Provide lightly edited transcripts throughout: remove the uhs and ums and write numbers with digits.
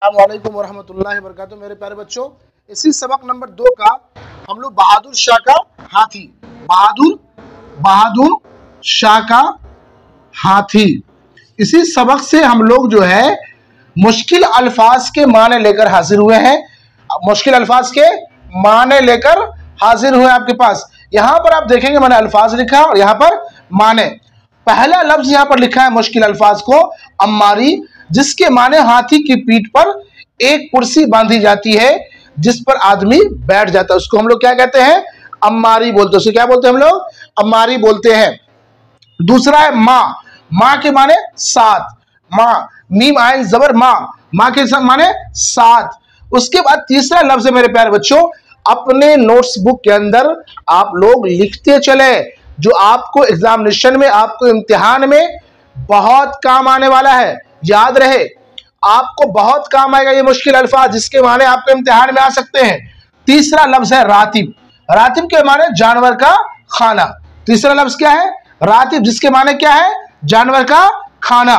अस्सलाम वालेकुम वरहमतुल्लाहि वबरकातुहू। मेरे प्यारे बच्चों, इसी सबक नंबर 2 का हम लोग बहादुर शाह का हाथी, बहादुर शाह का हाथी, इसी सबक से हम लोग जो है मुश्किल अल्फाज के माने लेकर हाजिर हुए हैं। मुश्किल अल्फाज के माने लेकर हाजिर हुए आपके पास। यहां पर आप देखेंगे मैंने अल्फाज लिखा और यहां पर माने। पहला लफ्ज यहां पर लिखा है मुश्किल अल्फाज को अम्मारी, जिसके माने हाथी की पीठ पर एक कुर्सी बांधी जाती है जिस पर आदमी बैठ जाता है, उसको हम लोग क्या कहते हैं? अम्मारी बोलते हैं। उसे क्या बोलते हैं हम लोग? अम्मारी बोलते हैं। दूसरा है माँ, माँ के माने साथ, माँ, मीम आइन जबर माँ, माँ के माने साथ। उसके बाद तीसरा लफ्ज है मेरे प्यारे बच्चों, अपने नोट्स बुक के अंदर आप लोग लिखते चले, जो आपको एग्जामिनेशन में, आपको इम्तिहान में बहुत काम आने वाला है। याद रहे, आपको बहुत काम आएगा ये मुश्किल अल्फाज, जिसके माने आपको इम्तिहान में आ सकते हैं। तीसरा लफ्ज है रातिब, रातिब के माने जानवर का खाना। तीसरा लफ्ज क्या है? रातिब, जिसके माने क्या है? जानवर का खाना।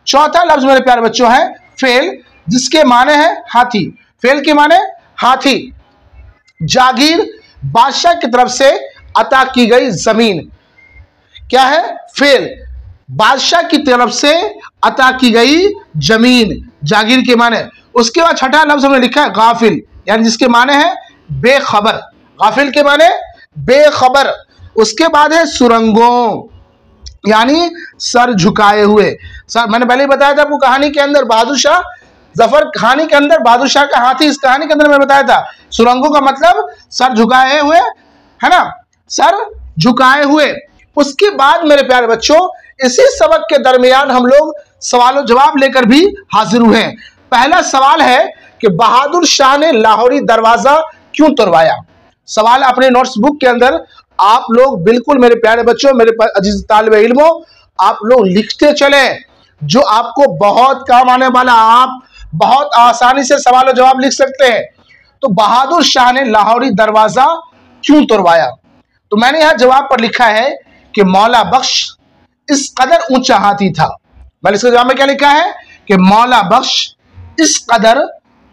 चौथा लफ्ज मेरे प्यारे बच्चों है फेल, जिसके माने है हाथी। फेल के माने हाथी। जागीर, बादशाह की तरफ से अता की गई जमीन। क्या है? फेल, बादशाह की तरफ से अता की गई जमीन, जागीर के माने। उसके बाद छठा लफ्ज हमने लिखा है गाफिल, यानी जिसके माने है बेखबर। गाफिल के माने बेखबर। उसके बाद है सुरंगों, यानी सर झुकाए हुए। सर, मैंने पहले बताया था आपको कहानी के अंदर बहादुर शाह जफर, कहानी के अंदर बहादुर शाह का हाथी, इस कहानी के अंदर मैंने बताया था सुरंगों का मतलब सर झुकाए हुए, है ना, सर झुकाए हुए। उसके बाद मेरे प्यारे बच्चों, इसी सबक के दरमियान हम लोग सवाल और जवाब लेकर भी हाजिर हुए हैं। पहला सवाल है कि बहादुर शाह ने लाहौरी दरवाजा क्यों तोड़वाया? सवाल अपने नोट्स बुक के अंदर आप लोग बिल्कुल मेरे प्यारे बच्चों, मेरे अजीज तालिब इल्मों, आप लोग लिखते चले, जो आपको बहुत काम आने वाला। आप बहुत आसानी से सवाल और जवाब लिख सकते हैं। तो बहादुर शाह ने लाहौरी दरवाजा क्यों तोड़वाया? तो मैंने यहां जवाब पर लिखा है कि मौला बख्श इस कदर ऊंचा हाथी था। मैंने इसके जवाब में क्या लिखा है कि मौला बख्श इस कदर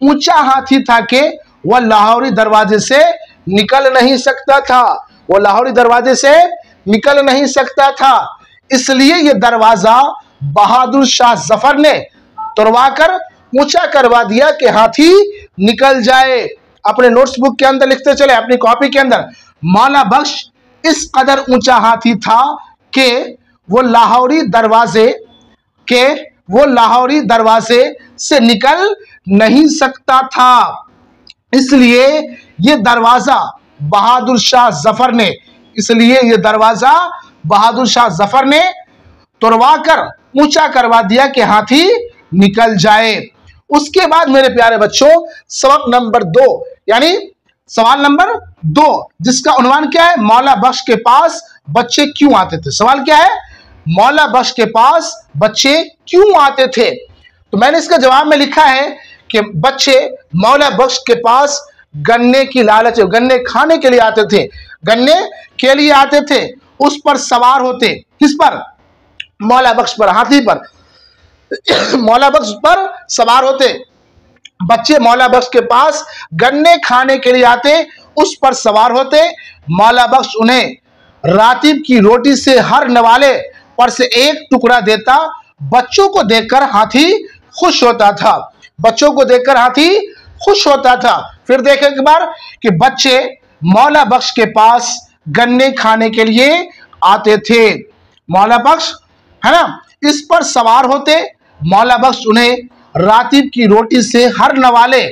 ऊंचा हाथी था कि वह लाहौरी दरवाजे से निकल नहीं सकता था, वो लाहौरी दरवाजे से निकल नहीं सकता था। इसलिए यह दरवाजा बहादुर शाह जफर ने तोड़वाकर ऊंचा करवा दिया कि हाथी निकल जाए। अपने नोट्स बुक के अंदर लिखते चले, अपनी कॉपी के अंदर, मौला बख्श इस कदर ऊंचा हाथी था कि वो लाहौरी दरवाजे से निकल नहीं सकता था। इसलिए ये दरवाजा बहादुर शाह जफर ने तोड़वाकर ऊंचा करवा दिया कि हाथी निकल जाए। उसके बाद मेरे प्यारे बच्चों, सबक नंबर 2, यानी सवाल नंबर 2, जिसका उन्वान क्या है? मौला बख्श के पास बच्चे क्यों आते थे? सवाल क्या है? मौला बख्श के पास बच्चे क्यों आते थे? तो मैंने इसका जवाब में लिखा है कि बच्चे मौला बख्श के पास गन्ने की लालच, गन्ने खाने के लिए आते थे, गन्ने के लिए आते थे। उस पर सवार होते, किस पर? मौला बख्श पर, हाथी पर मौला बख्श पर सवार होते। बच्चे मौला बख्श के पास गन्ने खाने के लिए आते, उस पर सवार होते। मौला बख्श उन्हें रातिब की रोटी से हर नवाले पर से एक टुकड़ा देता। बच्चों को देखकर हाथी खुश होता था, बच्चों को देखकर हाथी खुश होता था। फिर देखें एक बार कि बच्चे मौला बख्श के पास गन्ने खाने के लिए आते थे, मौला बख्श, है ना, इस पर सवार होते। मौला बख्श उन्हें रातिब की रोटी से हर नवाले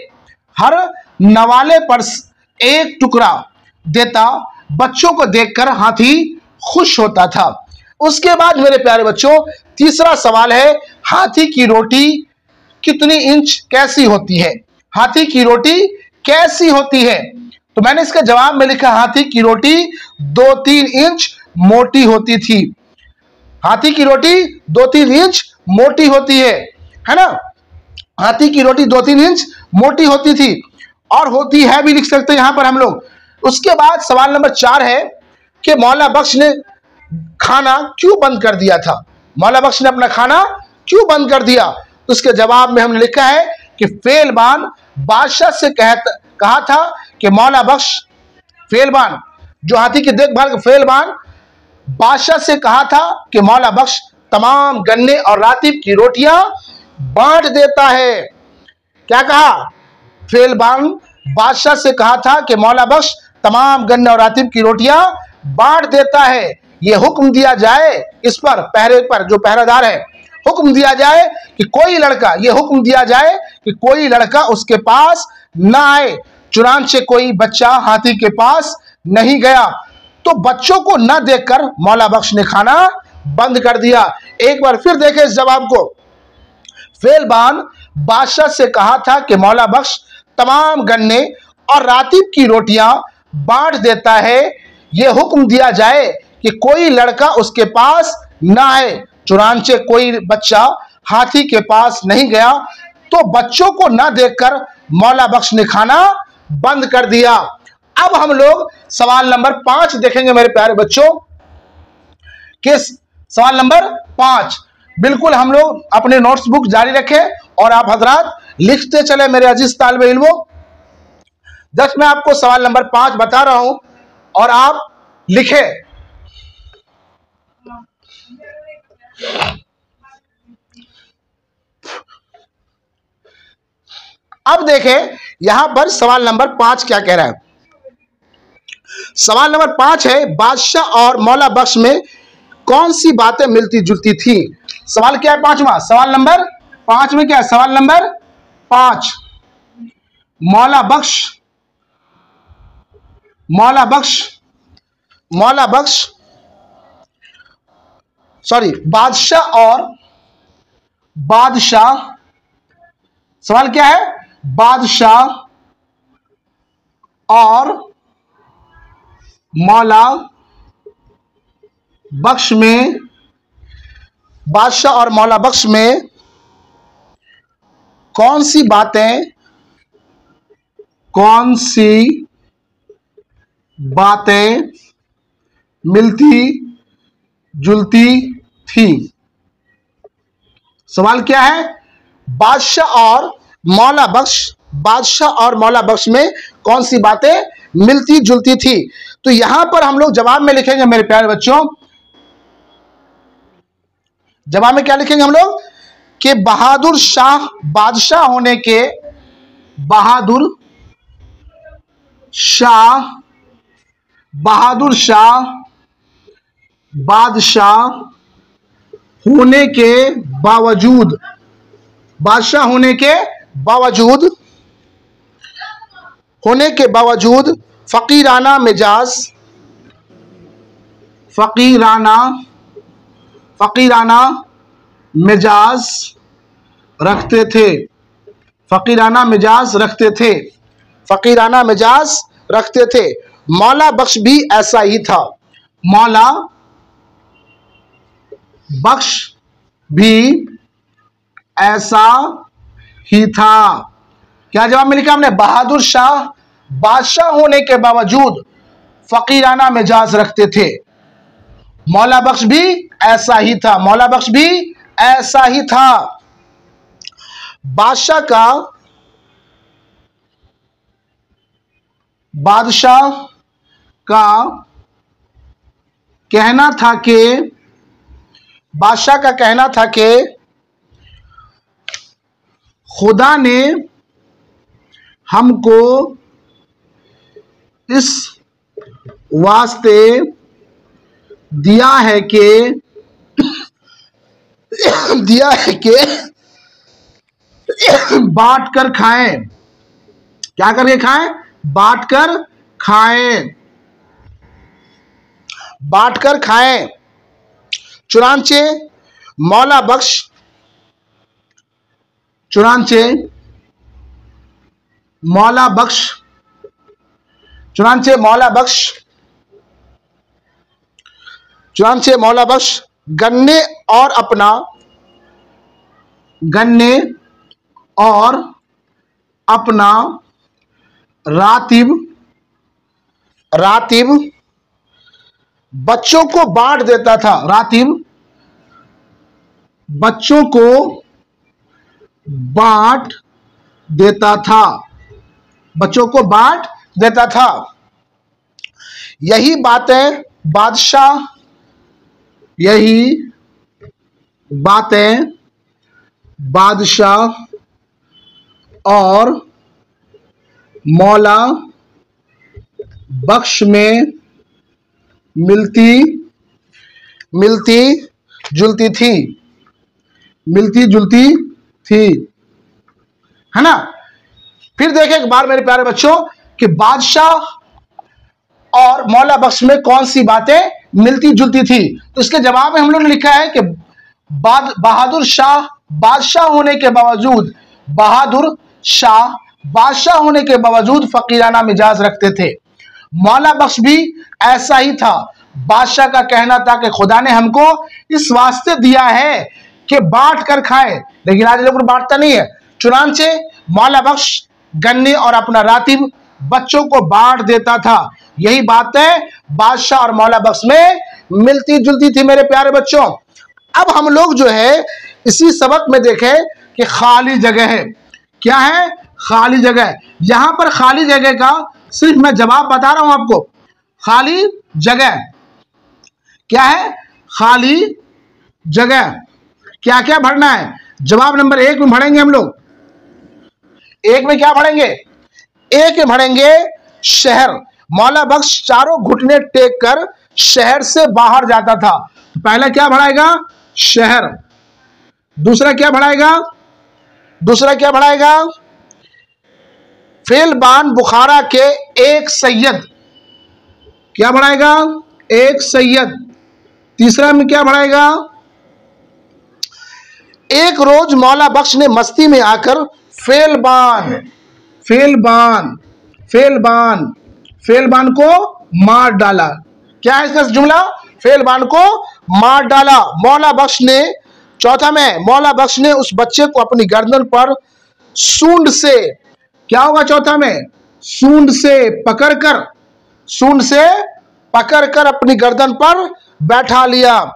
पर एक टुकड़ा देता। बच्चों को देखकर हाथी खुश होता था। उसके बाद मेरे प्यारे बच्चों, तीसरा सवाल है हाथी की रोटी कितनी इंच कैसी होती है? हाथी की रोटी कैसी होती है? तो मैंने इसका जवाब में लिखा हाथी की रोटी 2-3 इंच मोटी होती थी। हाथी की रोटी 2-3 इंच मोटी होती है ना, हाथी की रोटी 2-3 इंच मोटी होती थी, और होती है भी लिख सकते हैं यहां पर हम लोग। उसके बाद सवाल नंबर 4 है कि मौला बख्श ने खाना क्यों बंद कर दिया था? मौला बख्श ने अपना खाना क्यों बंद कर दिया? उसके जवाब में हमने लिखा है कि फेलबान बादशाह से कहा था कि मौला बख्श, फेलबान जो हाथी की देखभाल, फेलबान बादशाह से कहा था कि मौला बख्श तमाम गन्ने और रातिब की रोटियां बांट देता है। क्या कहा? फेलबान बादशाह से कहा था कि मौला बख्श तमाम गन्ने और रातिब की रोटियां बांट देता है। यह हुक्म दिया जाए, इस पर पहरे पर जो पहरेदार है, हुक्म दिया जाए कि कोई लड़का, यह हुक्म दिया जाए कि कोई लड़का उसके पास ना आए। चुनांचे कोई बच्चा हाथी के पास नहीं गया। तो बच्चों को न देखकर मौला बख्श ने खाना बंद कर दिया। एक बार फिर देखें इस जवाब को। फेलबान बादशाह से कहा था कि मौला बख्श तमाम गन्ने और रातिब की रोटियां बांट देता है। यह हुक्म दिया जाए कि कोई लड़का उसके पास न आए। चुनांचे कोई बच्चा हाथी के पास नहीं गया। तो बच्चों को न देखकर मौला बख्श ने खाना बंद कर दिया। अब हम लोग सवाल नंबर 5 देखेंगे मेरे प्यारे बच्चों। किस सवाल नंबर 5? बिल्कुल हम लोग अपने नोट्स बुक जारी रखें और आप हजरात लिखते चले मेरे अजीज तालिबे इल्मों। जस्ट मैं आपको सवाल नंबर 5 बता रहा हूं और आप लिखें। अब देखें यहां पर सवाल नंबर 5 क्या कह रहा है। सवाल नंबर 5 है, बादशाह और मौला बख्श में कौन सी बातें मिलती जुलती थी? सवाल क्या है? 5वां सवाल नंबर 5 में क्या है? सवाल नंबर 5, मौला बख्श सॉरी बादशाह, सवाल क्या है? बादशाह और मौला बख्श में, बादशाह और मौला बख्श में कौन सी बातें मिलती जुलती थी? सवाल क्या है? बादशाह और मौला बख्श में कौन सी बातें मिलती जुलती थी? तो यहां पर हम लोग जवाब में लिखेंगे मेरे प्यारे बच्चों। जवाब में क्या लिखेंगे हम लोग? कि बहादुर शाह बादशाह होने के, बहादुर शाह बादशाह होने के बावजूद फकीराना मिजाज रखते थे। मौला बख्श भी ऐसा ही था। मौला बख्श भी ऐसा ही था। क्या जवाब में लिखा हमने? बहादुर शाह बादशाह होने के बावजूद फकीराना मिजाज रखते थे। मौला बख्श भी ऐसा ही था। बादशाह का कहना था कि खुदा ने हमको इस वास्ते दिया है कि बांट कर खाएं। क्या करके खाएं? बांट कर खाएं। चुनांचे मौला बख्श गन्ने और अपना रातिब बच्चों को बांट देता था। बच्चों को बांट देता था, बच्चों को बांट देता था। यही बातें बादशाह और मौला बख्श में मिलती जुलती थी, है ना। फिर देखें एक बार मेरे प्यारे बच्चों कि बादशाह और मौला बख्श में कौन सी बातें मिलती जुलती थी। तो इसके जवाब में हम लोगों ने लिखा है कि बहादुर शाह बादशाह होने के बावजूद फकीराना मिजाज रखते थे। मौला बख्श भी ऐसा ही था। बादशाह का कहना था कि खुदा ने हमको इस वास्ते दिया है कि बांट कर खाए, लेकिन आज लोग बांटता नहीं है। चुनांचे मौला बख्श गन्ने और अपना रातिब बच्चों को बांट देता था। यही बातें बादशाह और मौला बख्श में मिलती जुलती थी मेरे प्यारे बच्चों। अब हम लोग जो है इसी सबक में देखें कि खाली जगह है। क्या है? खाली जगह। यहां पर खाली जगह का सिर्फ मैं जवाब बता रहा हूं आपको। खाली जगह क्या है? खाली जगह क्या क्या भरना है? जवाब नंबर 1 में भरेंगे हम लोग। 1 में क्या भरेंगे? 1 में भरेंगे शहर। मौला बख्श चारों घुटने टेक कर शहर से बाहर जाता था। तो पहला क्या भराएगा? शहर। दूसरा क्या भराएगा? फेलबान बुखारा के एक सैयद। क्या भराएगा? एक सैयद। तीसरा में क्या भराएगा? एक रोज मौला बख्श ने मस्ती में आकर फेलबान को मार डाला। क्या है इसका जुमला? फेलबान को मार डाला मौला बख्श ने। चौथा में मौला बख्श ने उस बच्चे को अपनी गर्दन पर सूंड से, क्या होगा चौथा में? सूंड से पकड़कर अपनी गर्दन पर बैठा लिया।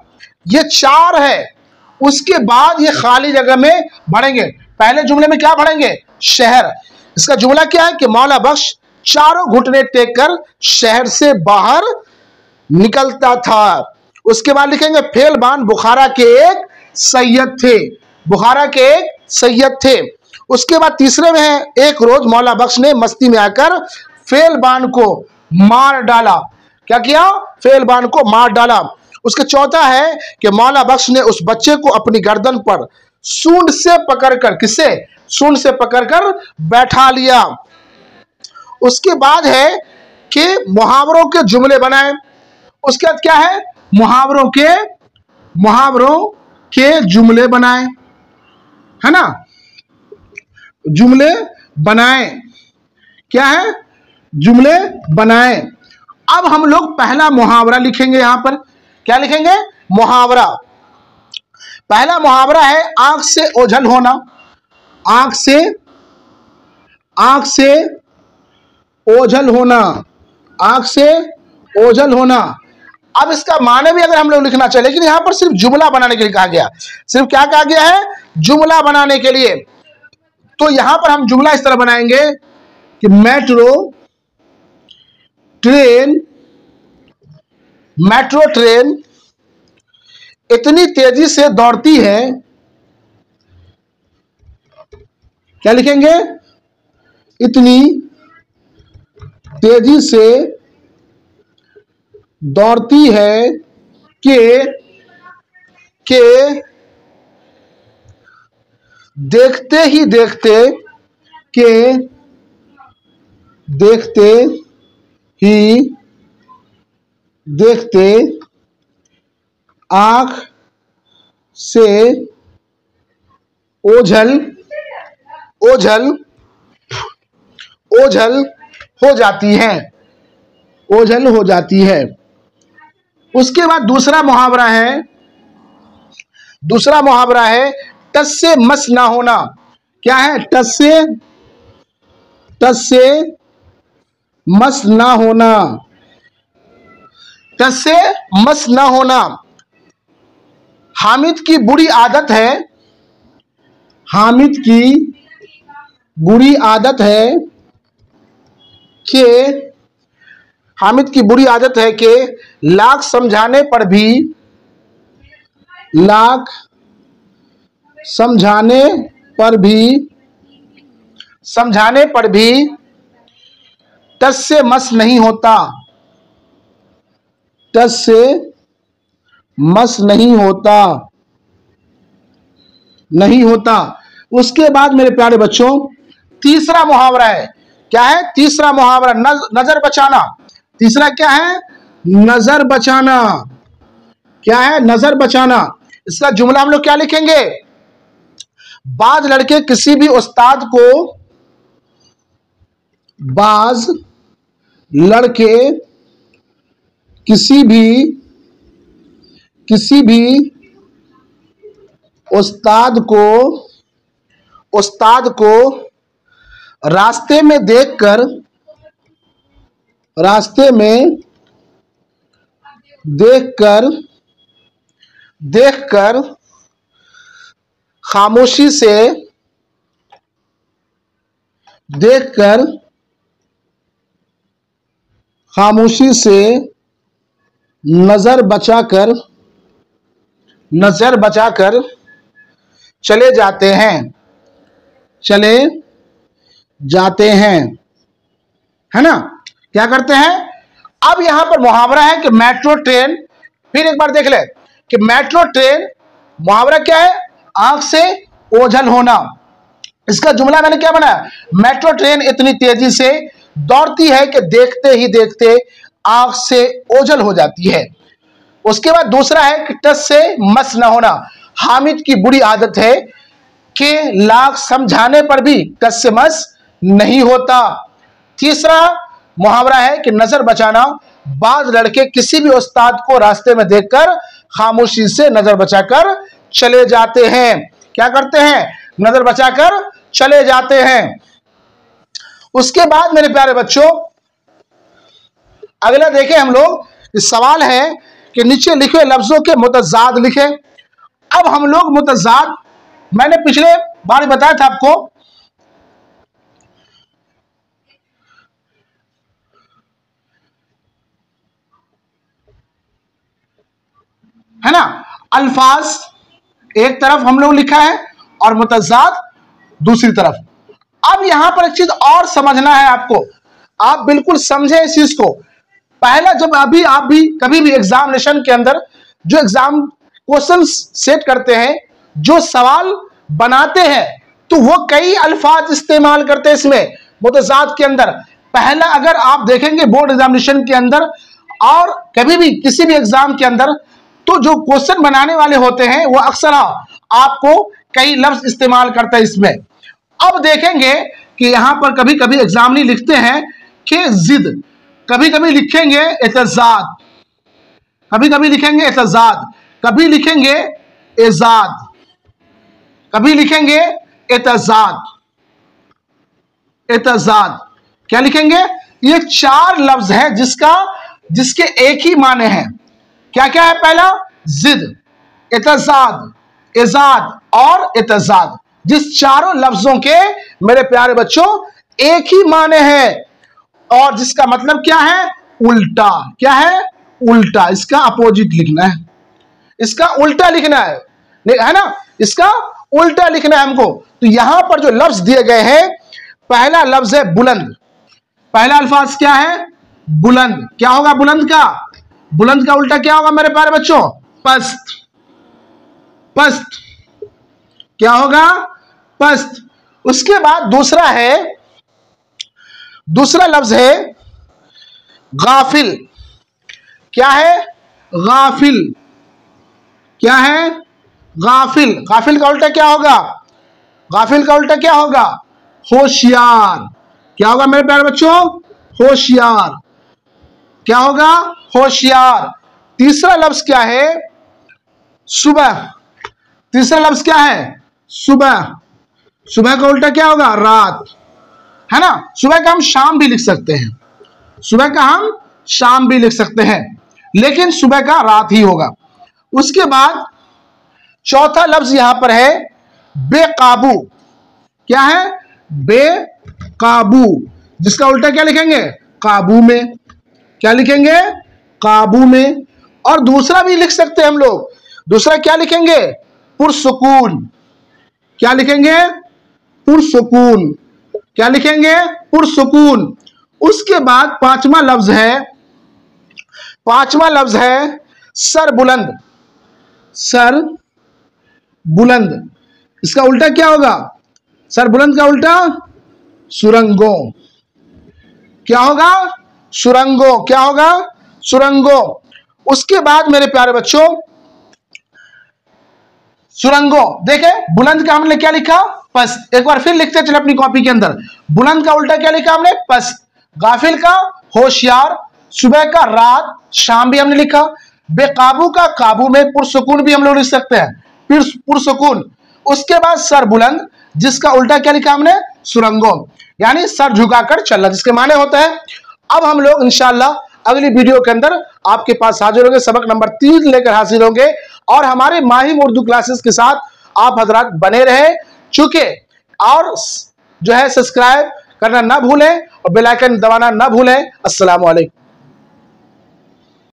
ये 4 है। उसके बाद ये खाली जगह में भरेंगे। पहले जुमले में क्या भरेंगे? शहर। इसका जुमला क्या है कि मौला बख्श चारों घुटने टेक कर शहर से बाहर निकलता था। उसके बाद लिखेंगे फेलबान बुखारा के एक सैयद थे। उसके बाद तीसरे में है एक रोज मौला बख्श ने मस्ती में आकर फेलबान को मार डाला। क्या किया? फेलबान को मार डाला। उसके चौथा है कि मौला बख्श ने उस बच्चे को अपनी गर्दन पर सूंड से पकड़कर, किससे? सूंड से पकड़कर बैठा लिया। उसके बाद है कि मुहावरों के जुमले बनाए। उसके बाद क्या है? मुहावरों के जुमले बनाए, है ना। जुमले बनाए। क्या है? जुमले बनाए। अब हम लोग पहला मुहावरा लिखेंगे। यहां पर क्या लिखेंगे? मुहावरा। पहला मुहावरा है आंख से ओझल होना। आंख से ओझल होना। अब इसका माने भी अगर हम लोग लिखना चाहिए, लेकिन यहां पर सिर्फ जुमला बनाने के लिए कहा गया। सिर्फ क्या कहा गया है? जुमला बनाने के लिए। तो यहां पर हम जुमला इस तरह बनाएंगे कि मेट्रो ट्रेन इतनी तेजी से दौड़ती है। क्या लिखेंगे? इतनी तेजी से दौड़ती है कि देखते ही देखते आंख से ओझल हो जाती है। उसके बाद दूसरा मुहावरा है टस से मस ना होना। क्या है? टस से मस ना होना। टस से मस ना होना। हामिद की बुरी आदत है। हामिद की बुरी आदत है कि हामिद की बुरी आदत है कि लाख समझाने पर भी टस से मस नहीं होता, टस से मस नहीं होता। उसके बाद मेरे प्यारे बच्चों तीसरा मुहावरा है। क्या है तीसरा मुहावरा? नजर बचाना। तीसरा क्या है? नजर बचाना। क्या है? नजर बचाना। इसका जुमला हम लोग क्या लिखेंगे? बाज लड़के किसी भी उस्ताद को रास्ते में देखकर खामोशी से नजर बचाकर चले जाते हैं, है ना? क्या करते हैं? अब यहां पर मुहावरा है कि मेट्रो ट्रेन, फिर एक बार देख ले कि मेट्रो ट्रेन मुहावरा क्या है? आंख से ओझल होना। इसका जुमला मैंने क्या बनाया? मेट्रो ट्रेन इतनी तेजी से दौड़ती है कि देखते ही देखते आंख से ओझल हो जाती है। उसके बाद दूसरा है कि टस से मस न होना। हामिद की बुरी आदत है कि लाख समझाने पर भी टस से मस नहीं होता। तीसरा मुहावरा है कि नजर बचाना। बाज लड़के किसी भी उस्ताद को रास्ते में देखकर खामोशी से नजर बचाकर चले जाते हैं। क्या करते हैं? नजर बचाकर चले जाते हैं। उसके बाद मेरे प्यारे बच्चों अगला देखें हम लोग। इस सवाल है कि नीचे लिखे हुए लफ्जों के मुतजाद लिखे। अब हम लोग मुतजाद, मैंने पिछले बार बताया था आपको, है ना? अल्फाज एक तरफ हम लोग लिखा है और मुतजाद दूसरी तरफ। अब यहां पर एक चीज और समझना है आपको, आप बिल्कुल समझे इस चीज को। पहला, जब अभी आप भी कभी भी एग्जामिनेशन के अंदर जो एग्जाम क्वेश्चन सेट करते हैं, जो सवाल बनाते हैं, तो वो कई अल्फाज इस्तेमाल करते हैं इसमें मुतजाद के अंदर। पहला अगर आप देखेंगे बोर्ड एग्जामिनेशन के अंदर और कभी भी किसी भी एग्जाम के अंदर, तो जो क्वेश्चन बनाने वाले होते हैं वो अक्सर आपको कई लफ्ज इस्तेमाल करते हैं इसमें। अब देखेंगे कि यहां पर कभी कभी एग्जाम नहीं लिखते हैं कि जिद, कभी कभी लिखेंगे एतजाद, कभी कभी लिखेंगे एतजाद, कभी लिखेंगे एजाद, कभी लिखेंगे एतजाद, एतजाद। क्या लिखेंगे? ये चार लफ्ज है जिसके एक ही माने हैं। क्या क्या है? पहला जिद, एतजाद, एजाद और एतजाद। जिस चारों लफ्जों के मेरे प्यारे बच्चों एक ही माने हैं और जिसका मतलब क्या है? उल्टा। क्या है? उल्टा। इसका अपोजिट लिखना है, इसका उल्टा लिखना है ना? इसका उल्टा लिखना है हमको। तो यहां पर जो लफ्ज दिए गए हैं, पहला लफ्ज है बुलंद। पहला अल्फाज क्या है? बुलंद। क्या होगा बुलंद का? बुलंद का उल्टा क्या होगा मेरे प्यारे बच्चों? पस्त। पस्त। क्या होगा? पस्त। उसके बाद दूसरा लफ्ज है गाफिल। क्या है? गाफिल। क्या है? गाफिल। गाफिल का उल्टा क्या होगा? गाफिल का उल्टा क्या होगा? होशियार। क्या होगा मेरे प्यारे बच्चों? होशियार। क्या होगा? होशियार। तीसरा लफ्ज क्या है? सुबह। तीसरा लफ्ज क्या है? सुबह। सुबह का उल्टा क्या होगा? रात, है ना? सुबह का हम शाम भी लिख सकते हैं, सुबह का हम शाम भी लिख सकते हैं, लेकिन सुबह का रात ही होगा। उसके बाद चौथा लफ्ज यहां पर है बेकाबू। क्या है? बेकाबू, जिसका उल्टा क्या लिखेंगे? काबू में। क्या लिखेंगे? काबू में। और दूसरा भी लिख सकते हैं हम लोग, दूसरा क्या लिखेंगे? पुरसुकून। क्या लिखेंगे? पुरसुकून। क्या लिखेंगे? पुरसुकून। उसके बाद पांचवा लफ्ज है सर बुलंद। सर बुलंद, इसका उल्टा क्या होगा? सर बुलंद का उल्टा सुरंगों। क्या होगा? सुरंगों। क्या होगा? सुरंगों। उसके बाद मेरे प्यारे बच्चों, सुरंगों, देखे बुलंद का हमने क्या लिखा? पस्त। एक बार फिर लिखते चले अपनी कॉपी के अंदर। बुलंद का उल्टा क्या लिखा हमने? पस्त। गाफिल का होशियार, सुबह का रात, शाम भी हमने लिखा। बेकाबू का काबू में, पुरसुकून भी हम लोग लिख सकते हैं, फिर पुरसुकून। उसके बाद सर बुलंद, जिसका उल्टा क्या लिखा हमने? सुरंगों, यानी सर झुकाकर चलना, जिसके माने होता है। अब हम लोग इंशाल्लाह अगली वीडियो के अंदर आपके पास हाजिर होंगे, सबक नंबर 3 लेकर हाजिर होंगे। और हमारे माहिम उर्दू क्लासेस के साथ आप हजरात बने रहे चुके, और जो है सब्सक्राइब करना ना भूलें और बेल आइकन दबाना ना भूलें। अस्सलाम वालेकुम।